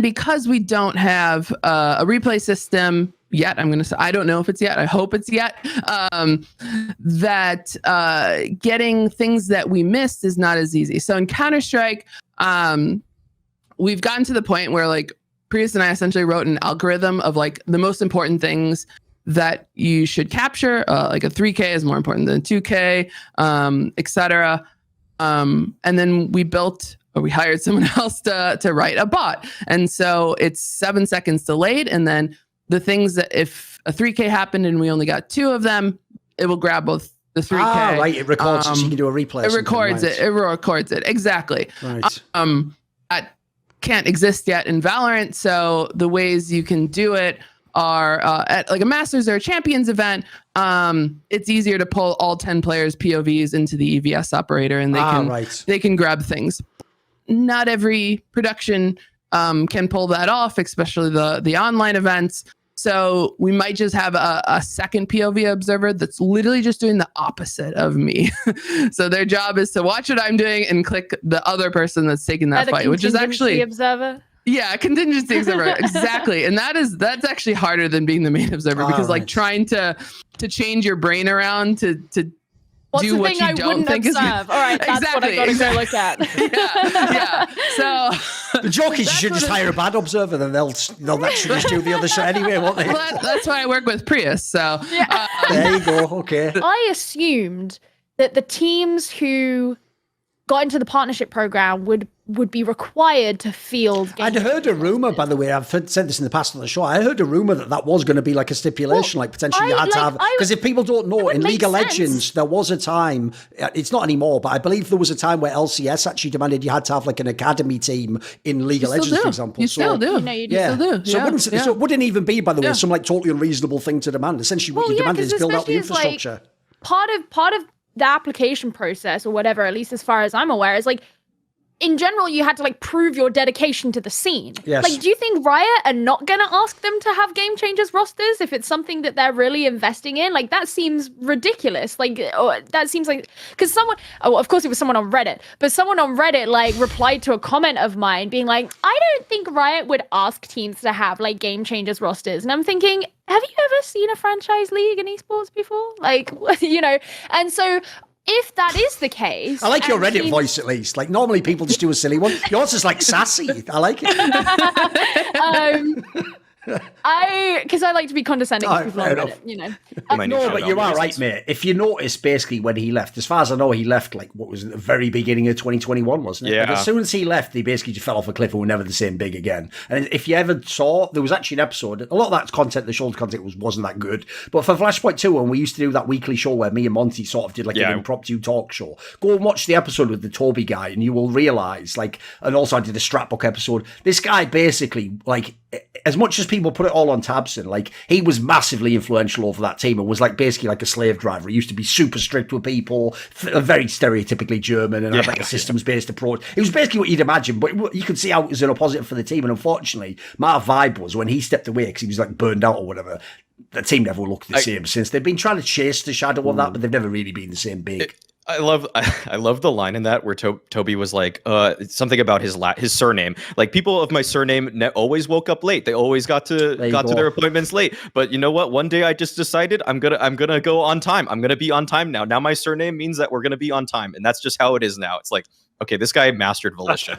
because we don't have a replay system yet, I'm going to say, I don't know if it's yet, I hope it's yet, that getting things that we missed is not as easy. So in Counter-Strike, we've gotten to the point where like Prius and I essentially wrote an algorithm of like the most important things that you should capture. Like a 3K is more important than 2K, etc. And then we hired someone else to write a bot. And so it's 7 seconds delayed. And then the things that if a 3K happened and we only got 2 of them, it will grab both the 3K. Ah, right. It records it so you can do a replay. It records it. It records it. Exactly. Right. That can't exist yet in Valorant. So the ways you can do it are at like a Masters or a Champions event. It's easier to pull all 10 players' POVs into the EVS operator, and they can grab things. Not every production can pull that off, especially the online events. So we might just have a second POV observer that's literally just doing the opposite of me. So their job is to watch what I'm doing and click the other person that's taking that fight, which is actually observer. Yeah, contingency observer. Exactly. And that's actually harder than being the main observer, because like trying to change your brain around to What's do the what thing you I don't wouldn't think observe? is All right, that's what I got to go look at. yeah. So the joke is you should just hire a bad observer, then they'll actually just do the other shit anyway, won't they? Well, that's why I work with Prius. So there you go. Okay. I assumed that the teams who got into the partnership program would be required to field games. I'd heard a rumor, by the way, I've said this in the past on the show, I heard a rumor that was going to be like a stipulation, like potentially you had to have, because if people don't know, in League of Legends, there was a time, it's not anymore, but I believe there was a time where LCS actually demanded you had to have like an academy team in League of Legends, for example. You still do. You still do. So it wouldn't even be, by the way, some like totally unreasonable thing to demand. Essentially what you demanded is build out the infrastructure. Like, part of the application process or whatever, at least as far as I'm aware, is like, in general, you had to like prove your dedication to the scene. Yes. Like, do you think Riot are not going to ask them to have Game Changers rosters if it's something that they're really investing in? Like, that seems ridiculous. Like, that seems like, because of course it was someone on Reddit, but someone on Reddit like replied to a comment of mine being like, I don't think Riot would ask teams to have like Game Changers rosters. And I'm thinking, have you ever seen a franchise league in esports before? Like, and so if that is the case... I like your Reddit voice, at least. Like, normally people just do a silly one. Yours is like sassy. I like it. Because I like to be condescending to people on Reddit, No, but you are right, mate. If you notice, basically, when he left, as far as I know, he left, like, what was it, the very beginning of 2021, wasn't it? Yeah. But as soon as he left, he basically just fell off a cliff and were never the same big again. And if you ever saw, there was actually an episode, a lot of that content, the show's content wasn't that good. But for Flashpoint 2, when we used to do that weekly show where me and Monty sort of did like an impromptu talk show, go and watch the episode with the Toby guy and you will realise, like, and also I did a Stratbook episode, this guy basically, like, as much as people put it all on Tabson, like, he was massively influential over that team and was like basically like a slave driver. He used to be super strict with people, very stereotypically German, and had like a systems-based approach. It was basically what you'd imagine, but you could see how it was an opposite for the team. And unfortunately, my vibe was when he stepped away because he was like burned out or whatever, the team never looked the same since. They've been trying to chase the shadow of that, but they've never really been the same big. I love the line in that where Toby was like something about his surname. Like, people of my surname always woke up late. They always got to their appointments late. But you know what? One day I just decided I'm gonna go on time. I'm gonna be on time now. Now my surname means that we're gonna be on time, and that's just how it is now. It's like, okay, this guy mastered volition.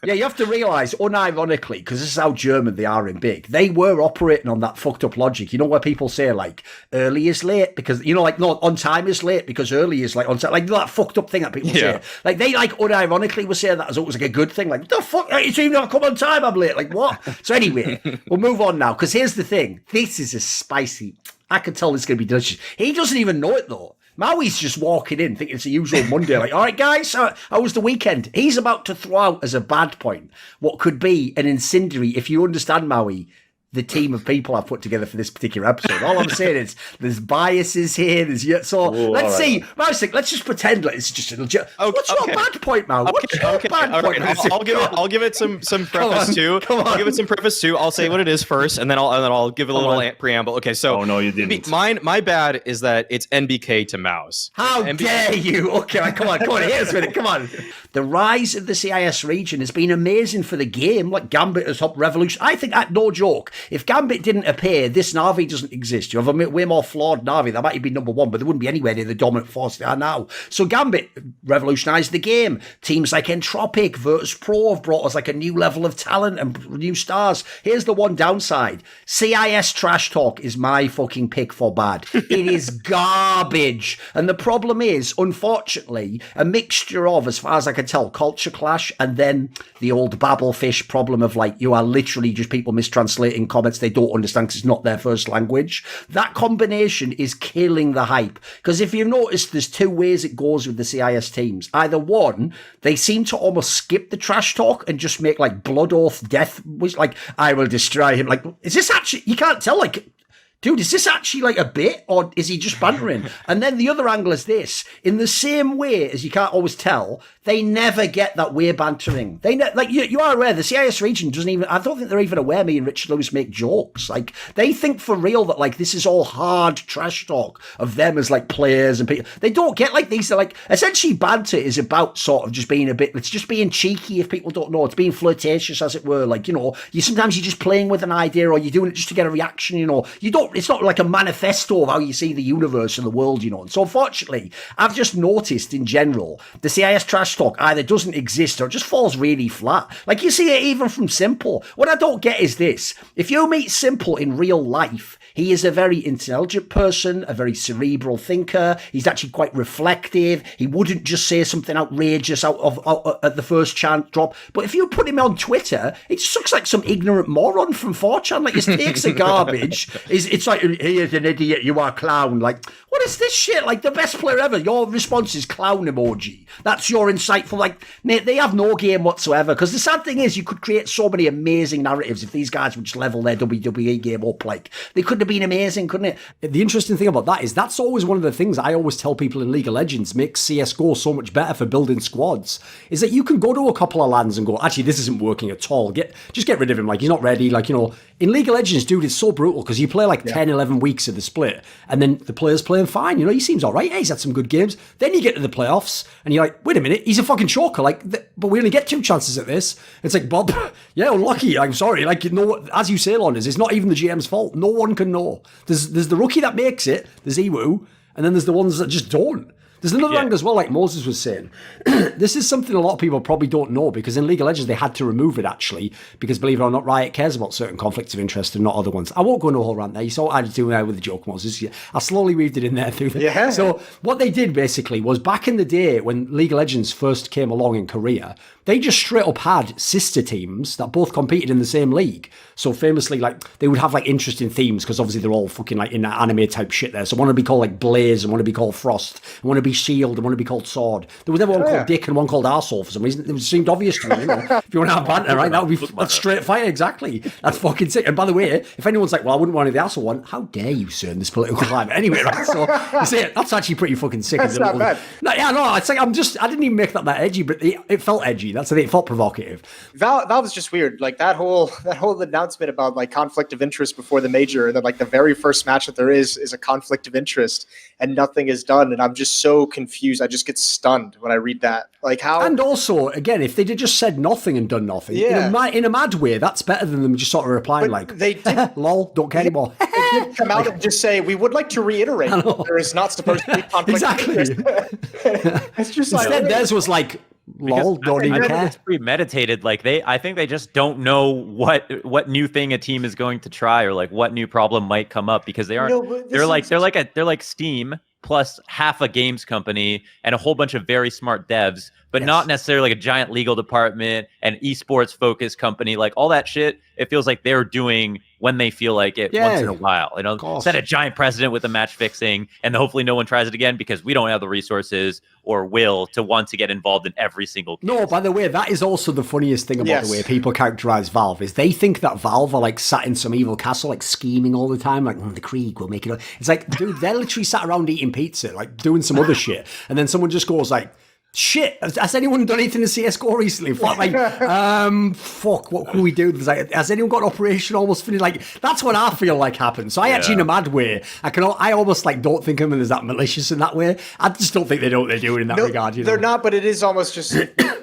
Yeah, you have to realise, unironically, because this is how German they are in big, they were operating on that fucked up logic. You know where people say, like, early is late because, like, no, on time is late because early is, like, on time. Like, that fucked up thing that people say. Like, they, like, unironically were saying that as it was, like, a good thing. Like, what the fuck? It's even not come on time, I'm late. Like, what? So anyway, we'll move on now, because here's the thing. This is a spicy... I can tell it's going to be delicious. He doesn't even know it, though. Maui's just walking in thinking it's a usual Monday, like, all right, guys, how was the weekend? He's about to throw out as a bad point what could be an incendiary, if you understand Maui, the team of people I've put together for this particular episode. All I'm saying is there's biases here. Let's see. Let's just pretend like it's just a legit. What's your bad point, man? What's your bad point? I'll give it some preface too. I'll give it some preface too. I'll say what it is first, and then I'll give it a little preamble. Okay, so no, you didn't. My bad is that it's NBK to Mouse. How dare you? Okay, come on, hit us with it. Come on. The rise of the CIS region has been amazing for the game. Like Gambit has helped revolution. I think that, no joke. If Gambit didn't appear, this Na'Vi doesn't exist. You have a way more flawed Na'Vi. That might be number one, but they wouldn't be anywhere near the dominant force they are now. So Gambit revolutionised the game. Teams like Entropic, Virtus Pro have brought us like a new level of talent and new stars. Here's the one downside. CIS trash talk is my fucking pick for bad. It is garbage. And the problem is, unfortunately, a mixture of, as far as I can tell, culture clash and then the old babblefish problem of like, you are literally just people mistranslating comments they don't understand because it's not their first language. That combination is killing the hype. Because if you notice, there's two ways it goes with the CIS teams. Either one, they seem to almost skip the trash talk and just make like blood oath death, which like, I will destroy him. Like, is this actually, you can't tell, like, dude, is this actually like a bit or is he just bantering? And then the other angle is this. In the same way as you can't always tell, they never get that we're bantering. They like you are aware the CIS region doesn't even, I don't think they're even aware me and Richard Lewis make jokes. Like they think for real that like this is all hard trash talk of them as like players and people. They don't get like these are like essentially banter is about sort of just being a bit, it's just being cheeky if people don't know. It's being flirtatious as it were. Like, you know, sometimes you're just playing with an idea or you're doing it just to get a reaction, you know. It's not like a manifesto of how you see the universe and the world, you know. And so unfortunately, I've just noticed in general, the CIS trash talk either doesn't exist or it just falls really flat. Like you see it even from Simple. What I don't get is this. If you meet Simple in real life, he is a very intelligent person, a very cerebral thinker. He's actually quite reflective. He wouldn't just say something outrageous out at the first chance drop. But if you put him on Twitter, it just looks like some ignorant moron from 4chan. Like his takes are garbage. It's like, he is an idiot, you are a clown. Like, what is this shit? Like the best player ever. Your response is clown emoji. That's your insightful. Like, mate, they have no game whatsoever. Because the sad thing is, you could create so many amazing narratives if these guys would just level their WWE game up. Like, they could have been amazing, couldn't it? The interesting thing about that is that's always one of the things I always tell people in League of Legends makes CSGO so much better for building squads, is that you can go to a couple of lands and go, actually, this isn't working at all. Just get rid of him. Like, he's not ready. Like, you know, in League of Legends, dude, it's so brutal because you play like 10, 11 weeks of the split and then the player's playing fine. You know, he seems all right. Hey, he's had some good games. Then you get to the playoffs and you're like, wait a minute, he's a fucking choker. Like, but we only get 2 chances at this. It's like, Bob, yeah, unlucky. I'm sorry. Like, you know, as you say, Londers, it's not even the GM's fault. No one can know. There's the rookie that makes it, there's Ewu, and then there's the ones that just don't. There's another angle as well, like Moses was saying. This is something a lot of people probably don't know because in League of Legends they had to remove it actually because believe it or not, Riot cares about certain conflicts of interest and not other ones. I won't go into a whole rant there. You saw what I was doing with the joke, Moses. I slowly weaved it in there through the... Yeah. So what they did basically was back in the day when League of Legends first came along in Korea, they just straight up had sister teams that both competed in the same league. So famously, like, they would have like interesting themes because obviously they're all fucking like in that anime type shit there. So one would be called like Blaze and one would be called Frost and one would be Shield and one would be called Sword. There was never one called Dick and one called Arsehole for some reason. It seemed obvious to me, you know. If you want to have banter, right, that would be that's straight fire, exactly. That's fucking sick. And by the way, if anyone's like, well, I wouldn't want any of the Arsehole one, how dare you, sir, in this political climate? Anyway, right, so you see it, that's actually pretty fucking sick. That's not bad. No, yeah, no, it's like, I didn't even make that edgy, but it felt edgy. That's the thing, it felt provocative. Valve is just weird. Like that whole announcement about like conflict of interest before the major, and then like the very first match that there is a conflict of interest, and nothing is done. And I'm just so confused. I just get stunned when I read that. Like how. And also, again, if they'd just said nothing and done nothing, in a mad way, that's better than them just sort of replying like, they did, "Lol, don't care anymore." They did come out and just say, "We would like to reiterate that there is not supposed to be conflict exactly. of interest." It's just instead theirs was like. Lol, don't even care. It's premeditated. Like I think they just don't know what new thing a team is going to try or like what new problem might come up because they aren't. No, they're like Steam plus half a games company and a whole bunch of very smart devs, but not necessarily like a giant legal department and esports focused company. Like all that shit, it feels like they're doing when they feel like it once in a while. You know, course. set a giant precedent with the match fixing, and hopefully no one tries it again because we don't have the resources or will to want to get involved in every single case. No, by the way, that is also the funniest thing about the way people characterize Valve is they think that Valve are like sat in some evil castle, like scheming all the time, like the Krieg will make it. It's like, dude, they're literally sat around eating pizza, like doing some other shit, and then someone just goes like, shit, has anyone done anything in CSGO recently? Fuck, what can we do? Like, has anyone got an operation almost finished? Like, that's what I feel like happened. So I actually, in a mad way, I almost like don't think of them as that malicious in that way. I just don't think they know what they're doing in that regard. You know? They're not, but it is almost just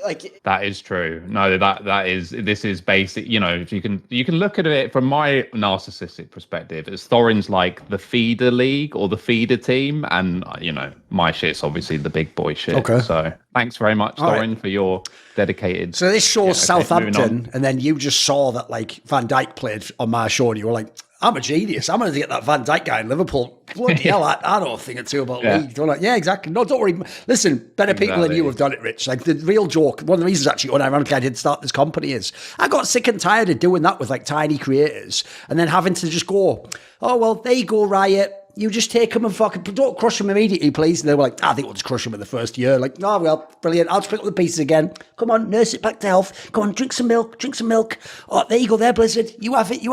like that is true. No, this is basic. You know, you can look at it from my narcissistic perspective. As Thorin's like the feeder league or the feeder team, and you know, my shit's obviously the big boy shit. Okay. So thanks very much, Thorin, for your dedicated. So this shows Southampton, and then you just saw that like Van Dijk played on my show, and you were like, I'm a genius. I'm going to get that Van Dijk guy in Liverpool. Bloody hell, I don't think it's too about league. Don't I? Yeah, exactly. No, don't worry. Listen, better people than you have done it, Rich. Like the real joke, one of the reasons actually, unironically, I did start this company is I got sick and tired of doing that with like tiny creators and then having to just go, oh, well, there you go, Riot. You just take them and fucking don't crush them immediately, please. And they were like, I think we'll just crush them in the first year. Like, oh, well, brilliant. I'll just pick up the pieces again. Come on, nurse it back to health. Come on, drink some milk. Oh, there you go there, Blizzard. You have it.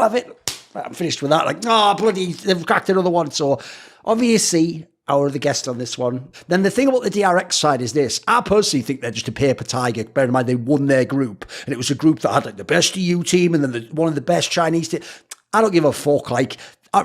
Right, I'm finished with that. Like, oh, bloody, they've cracked another one. So, obviously, our other guest on this one. Then the thing about the DRX side is this. I personally think they're just a paper tiger. Bear in mind, they won their group. And it was a group that had like the best EU team and then one of the best Chinese teams. I don't give a fuck. Like,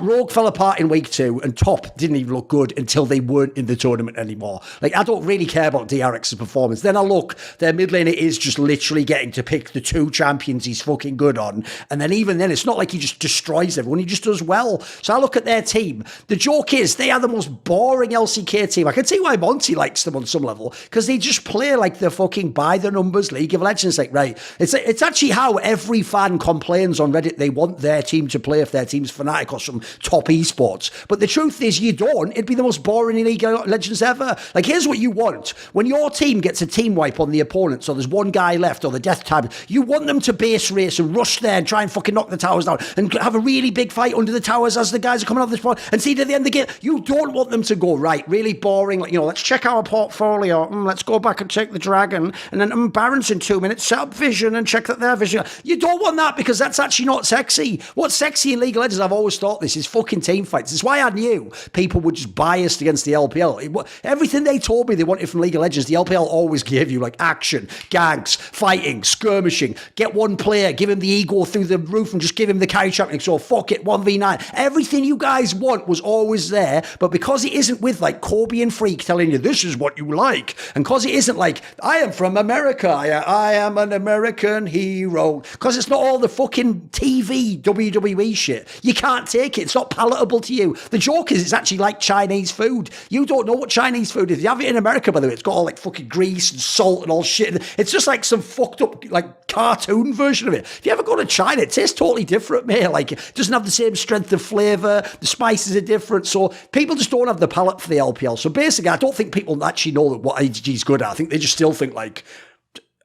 Rogue fell apart in week 2 and Top didn't even look good until they weren't in the tournament anymore. Like, I don't really care about DRX's performance. Then I look, their mid laner is just literally getting to pick the 2 champions he's fucking good on. And then even then, it's not like he just destroys everyone. He just does well. So I look at their team. The joke is they are the most boring LCK team. I can see why Monty likes them on some level because they just play like the fucking by the numbers League of Legends. Like, right. It's actually how every fan complains on Reddit. They want their team to play if their team's Fnatic or some top esports. But the truth is you don't. It'd be the most boring League of Legends ever. Like, here's what you want. When your team gets a team wipe on the opponent, so there's one guy left or the death tab, you want them to base race and rush there and try and fucking knock the towers down and have a really big fight under the towers as the guys are coming off this point and see to the end of the game. You don't want them to go, right, really boring, like, you know, let's check our portfolio, let's go back and check the dragon, and then Baron's in 2 minutes, set up vision and check that their vision. You don't want that because that's actually not sexy. What's sexy in League of Legends, I've always thought this, is fucking team fights. It's why I knew people were just biased against the LPL. Everything they told me they wanted from League of Legends, the LPL always gave you, like action, ganks, fighting, skirmishing, get one player, give him the ego through the roof and just give him the carry champion. So fuck it, 1v9. Everything you guys want was always there, but because it isn't with like Kobe and Freak telling you this is what you like, and because it isn't like, I am from America, I am an American hero, because it's not all the fucking TV WWE shit. You can't take it. It's not palatable to you. The joke is it's actually like Chinese food. You don't know what Chinese food is. You have it in America, by the way. It's got all like fucking grease and salt and all shit. It's just like some fucked up like cartoon version of it. If you ever go to China, it tastes totally different, mate. Like, it doesn't have the same strength of flavour. The spices are different. So people just don't have the palate for the LPL. So basically, I don't think people actually know what IGG's good at. I think they just still think like,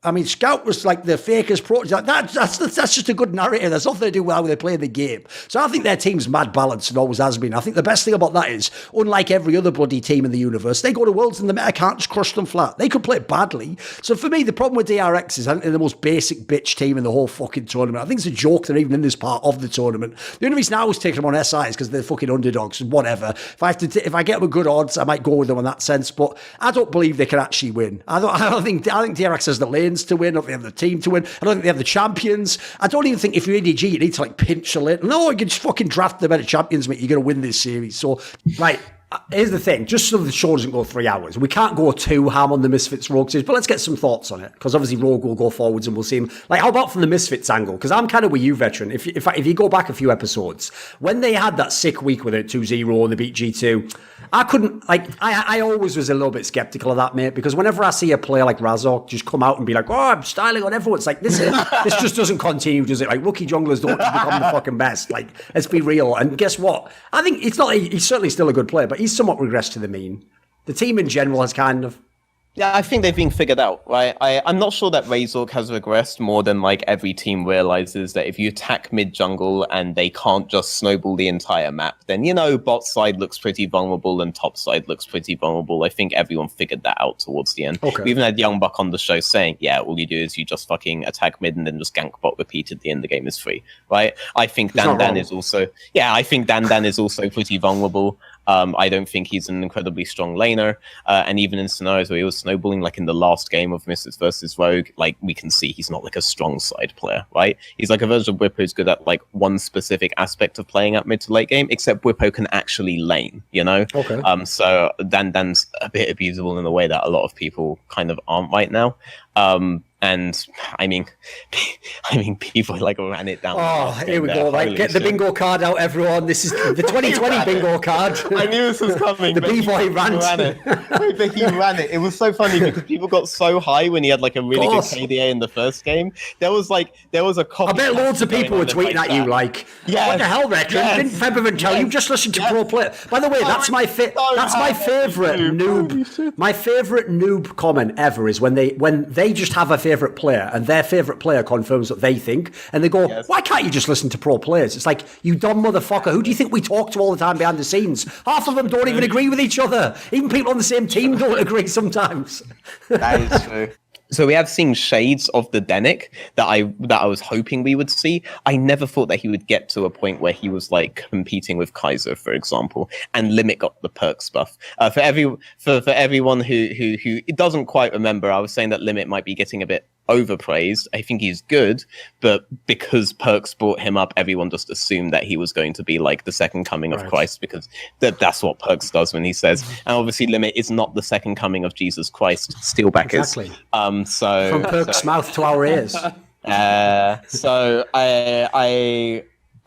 I mean, Scout was like the fakest pro. Like, that's just a good narrative. There's nothing to do with how they play the game. So I think their team's mad balanced and always has been. I think the best thing about that is, unlike every other bloody team in the universe, they go to Worlds and the meta can't just crush them flat. They could play badly. So for me, the problem with DRX is I think they're the most basic bitch team in the whole fucking tournament. I think it's a joke they're even in this part of the tournament. The only reason I was taking them on SI is because they're fucking underdogs and whatever. If I get them a good odds, I might go with them in that sense. But I don't believe they can actually win. I think DRX has the lanes to win. I don't think they have the team to win. I don't think they have the champions. I don't even think if you're ADG, you need to like pinch a little. No, you can just fucking draft the better champions, mate. You're going to win this series. So, right. Here's the thing, just so the show doesn't go 3 hours, we can't go too ham on the Misfits Rogue series, but let's get some thoughts on it, because obviously Rogue will go forwards and we'll see him. Like, how about from the Misfits angle? Because I'm kind of with you, veteran. If you go back a few episodes, when they had that sick week with it, 2-0 and they beat G2, I couldn't, like, I always was a little bit skeptical of that, mate, because whenever I see a player like Razork just come out and be like, oh, I'm styling on everyone, it's like, this just doesn't continue, does it? Like, rookie junglers don't become the fucking best. Like, let's be real. And guess what? I think he's certainly still a good player, but he's somewhat regressed to the mean. The team in general has kind of, Yeah, I think they've been figured out, right? I'm not sure that Razork has regressed more than like every team realizes that if you attack mid jungle and they can't just snowball the entire map, then bot side looks pretty vulnerable and top side looks pretty vulnerable. I think everyone figured that out towards the end. Okay. We even had Young Buck on the show saying, yeah, all you do is you just fucking attack mid and then just gank bot repeatedly and the game is free, right? I think Dan is also, I think Dan is also pretty vulnerable. I don't think he's an incredibly strong laner, and even in scenarios where he was snowballing, like in the last game of Misfits versus Rogue, like we can see he's not like a strong side player, right? He's like a version of Whippo who's good at like one specific aspect of playing at mid to late game, except Whippo can actually lane, Okay. So Dan's a bit abusable in a way that a lot of people kind of aren't right now. And I mean, people like ran it down. Oh, here we go. Like, get the bingo card out, everyone. This is the 2020 bingo card. I knew this was coming. The B-boy rant. But he ran it. It was so funny because people got so high when he had like a really good KDA in the first game. There was a copy. I bet loads of people were tweeting at you like, what the hell, Veteran? Yes. Didn't Featherman tell you? Just listen to pro player. By the way, that's my favorite noob. My favorite noob comment ever is when they just have a favorite player and their favorite player confirms what they think and they go, why can't you just listen to pro players? It's like, you dumb motherfucker, who do you think we talk to all the time behind the scenes? Half of them don't even agree with each other. Even people on the same team don't agree sometimes. That is true. So we have seen shades of the Denick that I was hoping we would see. I never thought that he would get to a point where he was like competing with Kaiser, for example, and Limit got the perks buff. For everyone who doesn't quite remember, I was saying that Limit might be getting a bit overpraised. I think he's good, but because perks brought him up, everyone just assumed that he was going to be like the second coming of Christ, because that's what perks does when he says. And obviously Limit is not the second coming of Jesus Christ. Steelback Exactly. is. So from perks mouth to our ears. So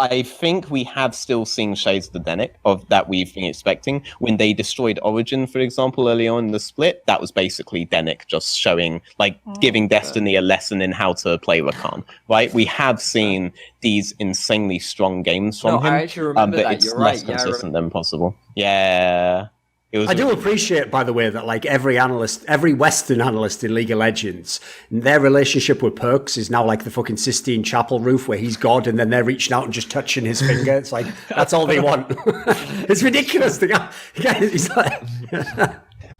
I think we have still seen shades of the Denick of that we've been expecting. When they destroyed Origin, for example, early on in the split, that was basically Denick just showing, like, giving Destiny a lesson in how to play Rakan, right? We have seen these insanely strong games from him. I actually remember but that. it's You're less right. consistent than possible. Yeah. I do appreciate, by the way, that like every Western analyst in League of Legends, their relationship with perks is now like the fucking Sistine Chapel roof where he's God and then they're reaching out and just touching his finger. It's like, that's all they want. It's ridiculous.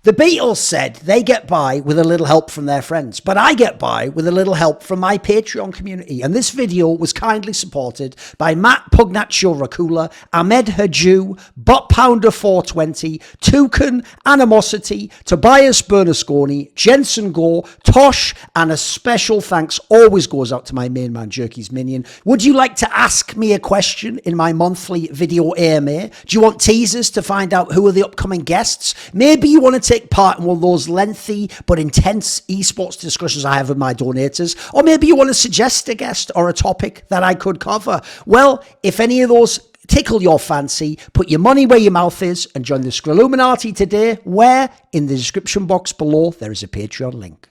The Beatles said they get by with a little help from their friends, but I get by with a little help from my Patreon community. And this video was kindly supported by Matt Pugnatio Rajcula, Ahmed Hadjou, Bot Pounder 420, Tooorin, Animosity, Tobias Bernasconi, Jensen Goh, Tosh, and a special thanks always goes out to my main man Jerky's Minion. Would you like to ask me a question in my monthly video AMA? Do you want teasers to find out who are the upcoming guests? Maybe you want to take part in one of those lengthy but intense esports discussions I have with my donators, or maybe you want to suggest a guest or a topic that I could cover. Well, if any of those tickle your fancy, put your money where your mouth is and join the Scrolluminati today, where in the description box below there is a Patreon link.